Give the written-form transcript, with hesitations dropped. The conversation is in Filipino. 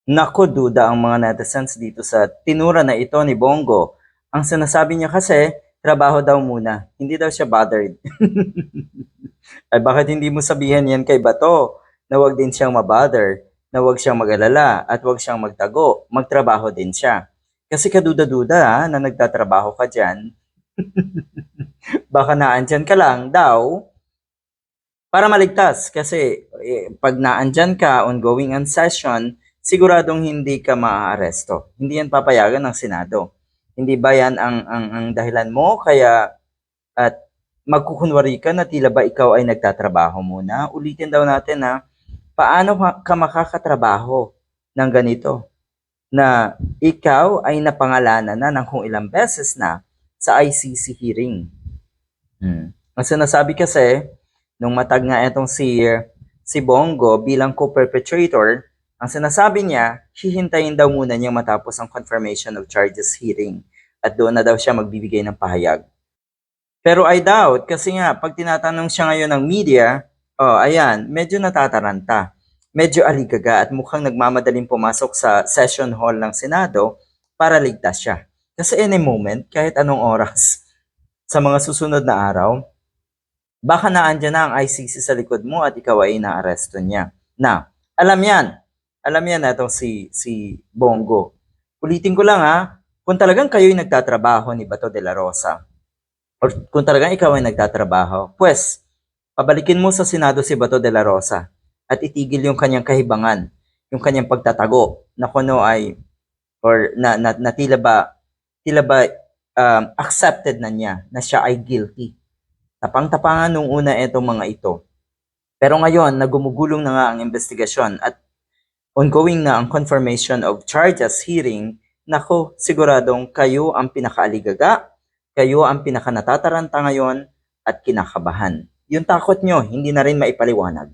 Naku, duda ang mga netizens dito sa tinura na ito ni Bongo. Ang sinasabi niya kasi, trabaho daw muna, hindi daw siya bothered. Ay bakit hindi mo sabihan yan kay Bato na wag din siyang mabother, na wag siyang mag-alala at wag siyang magtago, magtrabaho din siya. Kasi kaduda-duda na nagtatrabaho ka dyan, baka naandyan ka lang daw para maligtas. Kasi pag naandyan ka, ongoing ang session, siguradong hindi ka maaaresto. Hindi yan papayagan ng Senado. Hindi ba yan ang dahilan mo kaya at magkukunwari ka na tila ba ikaw ay nagtatrabaho muna? Ulitin daw natin na paano ka makakatrabaho ng ganito na ikaw ay napangalanan na ng kung ilang beses na sa ICC hearing. Ang sinasabi kasi, nung matag nga itong si Bongo bilang co-perpetrator, ang sinasabi niya, hihintayin daw muna niyang matapos ang confirmation of charges hearing at doon na daw siya magbibigay ng pahayag. Pero I doubt kasi nga pag tinatanong siya ngayon ng media, oh ayan, medyo natataranta. Medyo aligaga at mukhang nagmamadaling pumasok sa session hall ng Senado para ligtas siya. Kasi any moment, kahit anong oras, sa mga susunod na araw, baka naandyan na ang ICC sa likod mo at ikaw ay inaaresto niya. Na, alam yan na itong si Bongo. Ulitin ko lang kung talagang kayo'y nagtatrabaho ni Bato de la Rosa, or kung talagang ikaw ay nagtatrabaho, pues, pabalikin mo sa Senado si Bato de la Rosa at itigil yung kanyang kahibangan, yung kanyang pagtatago na kuno ay, or na tila ba accepted na niya na siya ay guilty. Tapang-tapangan nung una itong mga ito. Pero ngayon, nagumugulong na nga ang investigasyon at ongoing na ang confirmation of charges hearing. Nako, siguradong kayo ang pinakaaligaga, kayo ang pinaka natataranta ngayon at kinakabahan. Yung takot nyo, hindi na rin maipaliwanag.